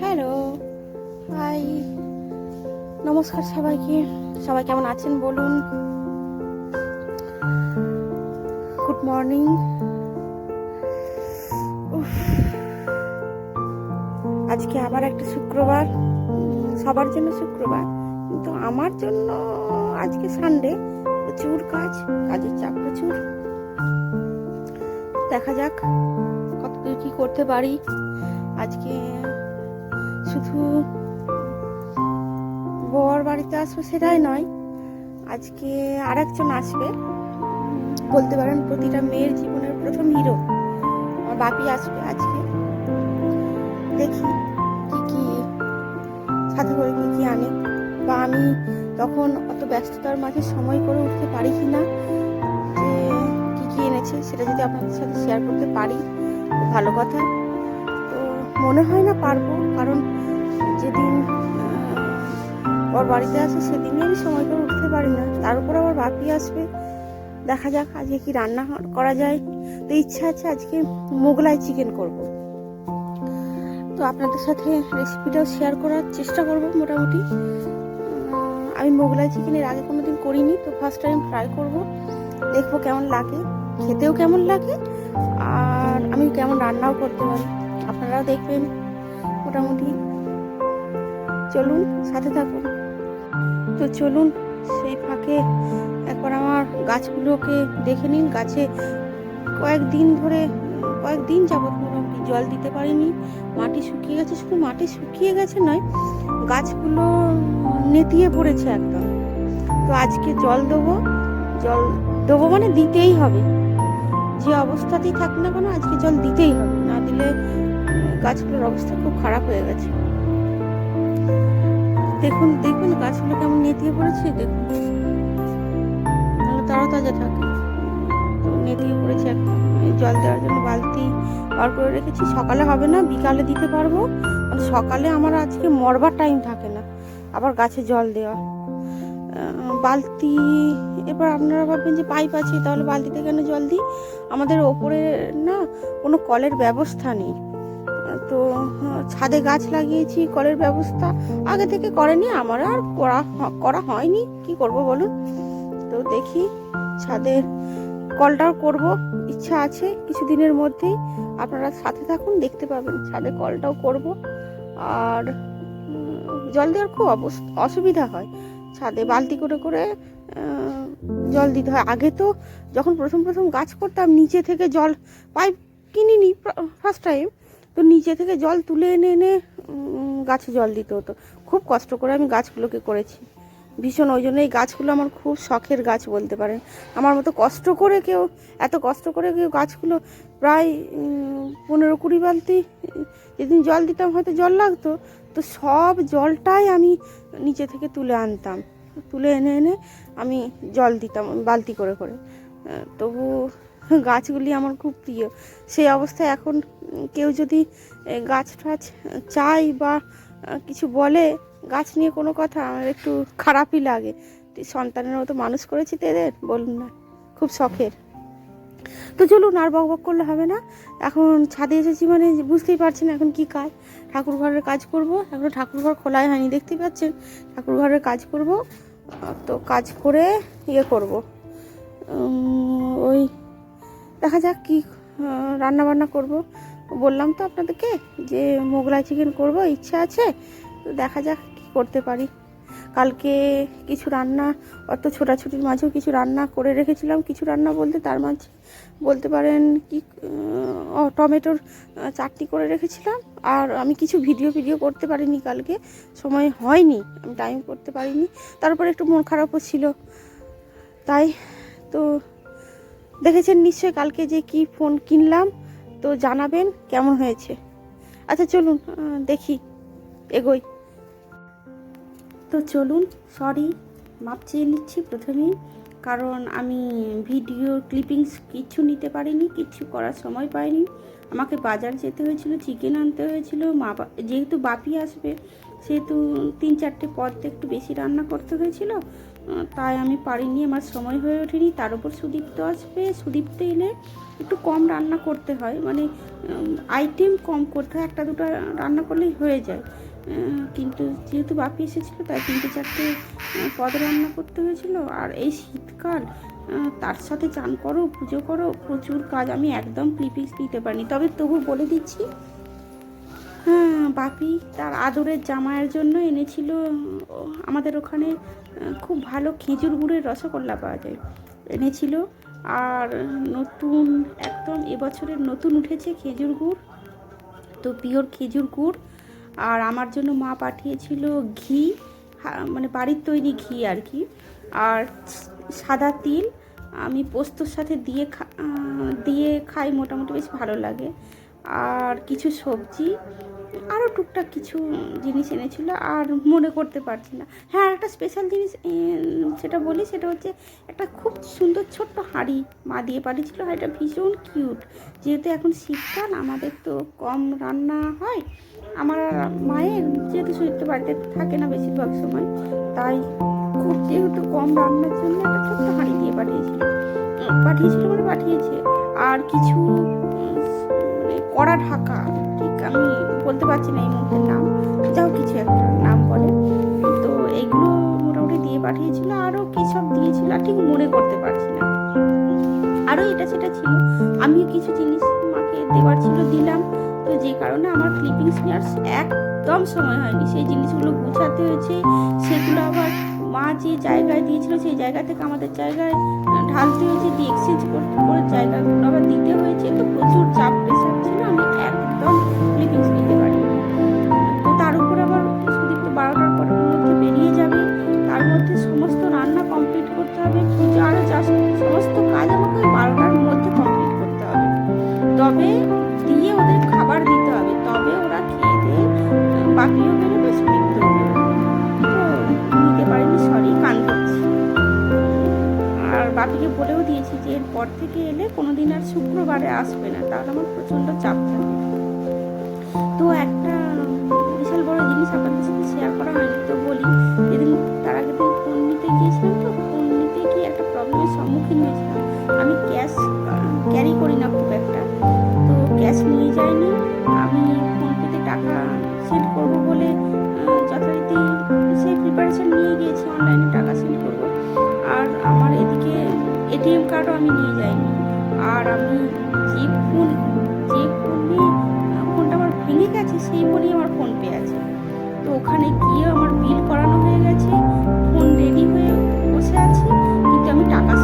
Hello, high, নমস্কার সবাইকে। সবাই কেমন আছেন বলুন? Good morning. আজকে আবার একটা শুক্রবার, সবার জন্য শুক্রবার, কিন্তু আমার জন্য আজকে সানডে। প্রচুর কাজের চাপ প্রচুর। দেখা যাক কতদূর কি করতে পারি। আজকে শুধু বর বাড়িতে আসবে সেটাই নয়, আজকে আর একজন আসবে, বলতে পারেন প্রতিটা মেয়ের জীবনের প্রথম হিরো। আমার বাপি আসবে আজকে। দেখি কি কি সাথে করে কি কি আনে, বা আমি তখন অত ব্যস্ততার মাঝে সময় করে উঠতে পারি কি না, যে কি কি এনেছে সেটা যদি আপনাদের সাথে শেয়ার করতে পারি খুব ভালো কথা। তো মনে হয় না পারবো, কারণ যেদিন ওর বাড়িতে আসে সেদিনই আমি সময় করে উঠতে পারি না, তার উপর আবার বাপি আসবে। দেখা যাক আজকে কি রান্না করা যায়। তো ইচ্ছা আছে আজকে মোগলাই চিকেন করব। তো আপনাদের সাথে রেসিপিটাও শেয়ার করার চেষ্টা করব। মোটামুটি আমি মোগলাই চিকেন এর আগে কোনোদিন করিনি, তো ফার্স্ট টাইম ট্রাই করব, দেখবো কেমন লাগে, খেতেও কেমন লাগে, আর আমি কেমন রান্নাও করতে পারি, আপনারাও দেখবেন। মোটামুটি চলুন, সাথে থাকুন। তো চলুন, সেই ফাঁকে একবার আমার গাছগুলোকে দেখে নিন। গাছে কয়েকদিন যাবত মোটামুটি জল দিতে পারিনি, মাটি শুকিয়ে গেছে। শুধু মাটি শুকিয়ে গেছে নয়, গাছগুলো নেতিয়ে পড়েছে একদম। তো আজকে জল দেবো মানে দিতেই হবে, যে অবস্থাতেই থাক না কেন আজকে জল দিতেই হবে, না দিলে গাছগুলোর অবস্থা খুব খারাপ হয়ে গেছে। দেখুন গাছগুলো কেমন নেতিয়ে পড়েছে, দেখুন, তাজা থাকে। তো নেতিয়ে পড়েছে একটা। জল দেওয়ার জন্য বালতি বার করে রেখেছি, সকালে হবে না, বিকালে দিতে পারবো। মানে সকালে আমার আজকে মরবার টাইম থাকে না, আবার গাছে জল দেওয়া। বালতি, এবার আপনারা ভাববেন যে পাইপ আছে তাহলে বালতিতে কেন জল দিই। আমাদের ওপরে না কোনো কলের ব্যবস্থা নেই, তো ছাদে গাছ লাগিয়েছি, কলের ব্যবস্থা আগে থেকে করেনি, আমার আর করা হয়নি, কি করব বলুন। তো দেখি ছাদের কলটাও করব, ইচ্ছা আছে কিছুদিনের মধ্যেই। আপনারা সাথে থাকুন, দেখতে পাবেন ছাদে কলটাও করব। আর জল দেওয়ার খুব অসুবিধা হয়, ছাদে বালতি করে করে জল দিতে হয়। আগে তো যখন প্রথম গাছ করতাম, নিচে থেকে জল, পাইপ কিনিনি ফার্স্ট টাইম, তো নিচে থেকে জল তুলে এনে গাছে জল দিতে হতো। খুব কষ্ট করে আমি গাছগুলোকে করেছি ভীষণ। ওই জন্য এই গাছগুলো আমার খুব শখের গাছ বলতে পারেন। আমার মতো এত কষ্ট করে কেউ গাছগুলো প্রায় 15-20 বালতি যেদিন জল দিতাম, হয়তো জল লাগতো, তো সব জলটাই আমি নিচে থেকে তুলে আনতাম, তুলে এনে আমি জল দিতাম বালতি করে করে। তবু গাছগুলি আমার খুব প্রিয়। সেই অবস্থায় এখন কেউ যদি গাছ টাছ চাই বা কিছু বলে গাছ নিয়ে কোনো কথা, আমার একটু খারাপই লাগে। সন্তানের মতো মানুষ করেছি তো এদের, বলুন না, খুব শখের। তো চলুন, আর বক করলে হবে না। এখন ছাদে এসেছি মানে বুঝতেই পারছেন এখন কি কাজ। ঠাকুর ঘরের কাজ করব, এখন ঠাকুর ঘর খোলাই হয়নি, দেখতেই পাচ্ছেন। ঠাকুর ঘরের কাজ করব, তো কাজ করে করব, ওই দেখা যাক কি রান্না বান্না করব। বললাম তো আপনাদেরকে যে মোগলাই চিকেন করব, ইচ্ছা আছে। তো দেখা যাক কি করতে পারি। কালকে কিছু রান্না, অত ছোটাছুটির মাঝেও কিছু রান্না করে রেখেছিলাম। কিছু রান্না বলতে তার মাঝে বলতে পারেন কি, টমেটোর চাটনি করে রেখেছিলাম। আর আমি কিছু ভিডিও করতে পারিনি কালকে, সময় হয়নি, আমি টাইম করতে পারিনি। তারপর একটু মন খারাপও ছিল, তাই। তো দেখেছেন নিশ্চয়ই কালকে যে কি ফোন কিনলাম, তো জানাবেন কেমন হয়েছে। আচ্ছা চলুন দেখি, এগোই। তো চলুন, সরি, মাপ চেয়ে নিচ্ছি প্রথমেই, কারণ আমি ভিডিও ক্লিপিংস কিচ্ছু নিতে পারিনি, কিচ্ছু করার সময় পাইনি। আমাকে বাজার যেতে হয়েছিল, চিকেন আনতে হয়েছিল, যেহেতু বাপি আসবে সেহেতু 3-4টে পদ একটু বেশি রান্না করতে হয়েছিল। তাই আমি পারিনি, আমার সময় হয়ে ওঠেনি। তার উপর সুদীপ্ত আসবে, সুদীপ্ত এলে একটু কম রান্না করতে হয়, মানে আইটেম কম করতে হয়, একটা দুটো রান্না করলেই হয়ে যায়। কিন্তু যেহেতু বাপি এসেছিলো তাই 3-4টে পদ রান্না করতে হয়েছিল। আর এই শীতকাল, তার সাথে চান করো, পুজো করো, প্রচুর কাজ, আমি একদম ক্লিপিংস নিতে পারিনি। তবে তবু বলে দিচ্ছি, হ্যাঁ, বাপি তার আদরের জামাইয়ের জন্য এনেছিল, আমাদের ওখানে খুব ভালো খেজুর গুড়ের রসগোল্লা পাওয়া যায়, এনেছিল। আর নতুন একদম এবছরের নতুন উঠেছে খেজুর গুড়, তো পিওর খেজুর গুড়। আর আমার জন্য মা পাঠিয়েছিল ঘি, মানে বাড়ির তৈরি ঘি আর কি, আর সাদা তিল। আমি পোস্তর সাথে দিয়ে খাই, মোটামুটি বেশ ভালো লাগে। আর কিছু সবজি, আরও টুকটাক কিছু জিনিস এনেছিল, আর মনে করতে পারছি না। হ্যাঁ, একটা স্পেশাল জিনিস সেটা বলি, সেটা হচ্ছে একটা খুব সুন্দর ছোট্ট হাঁড়ি মা দিয়ে পাঠিয়েছিল। হাঁড়িটা ভীষণ কিউট। যেহেতু এখন শীতকাল, আমাদের তো কম রান্না হয়, আমার মায়ের যেহেতু সুদীপ্ত বাড়িতে থাকে না বেশিরভাগ সময়, তাই খুব যেহেতু কম রান্নার জন্য একটা ছোট্ট হাঁড়ি দিয়ে পাঠিয়েছে। আর কিছু মানে কড়া ঢাকা, ঠিক আমি বলতে পারছি না এই মুহূর্তের নাম, যাও কিছু একটা নাম বলে, তো এইগুলো মোটামুটি দিয়ে পাঠিয়েছিল। আরও কী সব দিয়েছিল আর ঠিক মনে করতে পারছি না। আরও এটা সেটা ছিল, আমিও কিছু জিনিস মাকে দেওয়ার ছিল, দিলাম। তো যে কারণে আমার ক্লিপিংস নেওয়ার একদম সময় হয়নি, সেই জিনিসগুলো গুছাতে হয়েছে। সেগুলো আবার মা যে জায়গায় দিয়েছিল সেই জায়গা থেকে আমাদের জায়গায় ঢালতে হয়েছে, দিয়ে এক্সচেঞ্জ করে জায়গাগুলো আবার দিতে হয়েছে। তো প্রচুর চাপ প্রেশার ছিল, আমি একদম ক্লিপিংস নিতে পারিনি। তো তার উপর আবার সুদীপ্ত 12টার পরের মধ্যে বেরিয়ে যাবে, তার মধ্যে সমস্ত রান্না কমপ্লিট করতে হবে, পুজো আরও সমস্ত কাজ আমাকে ওই 12টার মধ্যে কমপ্লিট করতে হবে, তবে দিয়ে ওদের খাবার দিতে হবে, তবে ওরা খেয়ে দিয়ে বাপিও বেরোবে, সুদীপ্তও বেরোবে। তো নিতে পারিনি, সরি, কান ধরছি। আর বাপিকে বলেও দিয়েছি যে এরপর থেকে এলে কোনোদিন আর শুক্রবারে আসবে না, তাহলে আমার প্রচণ্ড চাপ থাকে। তো একটা বিশাল বড় জিনিস আপনাদের সাথে শেয়ার করা হয়নি, তো বলি। যেদিন তার আগের দিন ফোন নিতে গিয়েছিলাম, তো ফোন নিতে গিয়ে একটা প্রবলেমের সম্মুখীন হয়েছিলাম। আমি ক্যাশ ক্যারি করি না খুব একটা, তো ক্যাশ নিয়ে যাইনি। আমি ফোনপেতে টাকা সেন্ড করবো বলে যথারীতি সেই প্রিপারেশন নিয়ে গিয়েছি, অনলাইনে টাকা সেন্ড করবো। আর আমার এদিকে এটিএম কার্ডও আমি নিয়ে যাইনি। আর আমি যে ফোনটা আমার ভেঙে গেছে, সেই ফোনই আমার ফোনপে আছে। তো ওখানে গিয়ে আমার বিল করানো হয়ে গেছে, ফোন রেডি হয়ে বসে আছি, কিন্তু আমি টাকা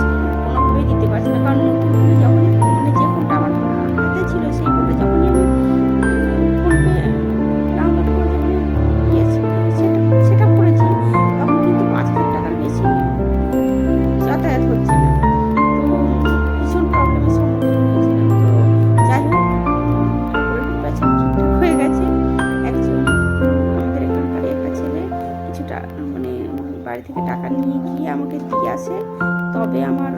কোনোভাবেই দিতে পারছি না। কারণ নতুন ফোনে যখনই, মানে যে ফোনটা আমার হাতে ছিল, সেই ফোনটা যখনই আমি ফোনপে ডাউনলোড করে যখনই সেট আপ করেছি, তখন কিন্তু 5,000 টাকার বেশি যাতায়াত হচ্ছে না। তো ভীষণ প্রবলেমের সম্মুখীন হয়েছিলাম। তো যাই হোক, ঠাকুরের কৃপায় সব ঠিকঠাক হয়ে গেছে। একজন আমাদের এখানকার একটা ছেলে কিছুটা মানে বাড়ি থেকে টাকা নিয়ে গিয়ে আমাকে দিয়ে আসে, তবে আমার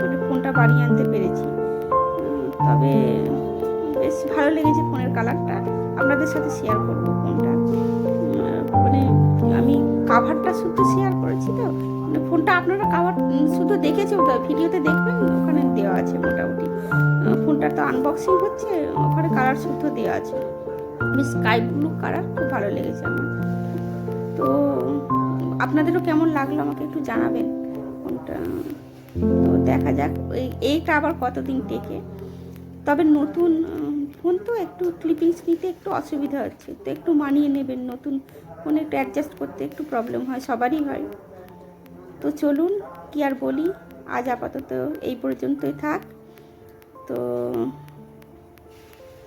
মানে ফোনটা বাড়ি আনতে পেরেছি। তবে বেশ ভালো লেগেছে ফোনের কালারটা, আপনাদের সাথে শেয়ার করবো ফোনটা। মানে আমি কাভারটা শুধু শেয়ার করেছি, তো মানে ফোনটা আপনারা কাভার শুধু দেখেছে, ওটা ভিডিওতে দেখবেন, ওখানে দেওয়া আছে মোটামুটি। ফোনটা তো আনবক্সিং হচ্ছে, ওখানে কালার শুদ্ধ দেওয়া আছে, বেশ স্কাই ব্লু কালার, খুব ভালো লেগেছে আমার। তো আপনাদেরও কেমন লাগলো আমাকে একটু জানাবেন ফোনটা। তো দেখা যাক এইটা আবার কতদিন টেকে। তবে নতুন ফোন তো একটু ক্লিপিংস নিতে একটু অসুবিধা হচ্ছে, তো একটু মানিয়ে নেবেন, নতুন ফোনে একটু অ্যাডজাস্ট করতে একটু প্রবলেম হয়, সবারই হয়। তো চলুন, কি আর বলি, আজ আপাতত এই পর্যন্তই থাক। তো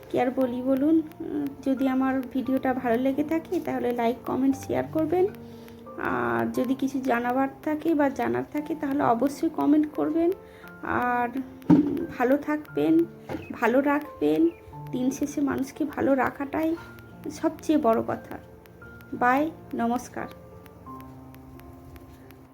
কি আর বলি বলুন, যদি আমার ভিডিওটা ভালো লেগে থাকে তাহলে লাইক, কমেন্ট, শেয়ার করবেন। আর যদি কিছু জানাবার থাকে বা জানার থাকে তাহলে অবশ্যই কমেন্ট করবেন। আর ভালো থাকবেন, ভালো রাখবেন। দিন শেষে মানুষকে ভালো রাখাটাই সবচেয়ে বড় কথা। বাই, নমস্কার।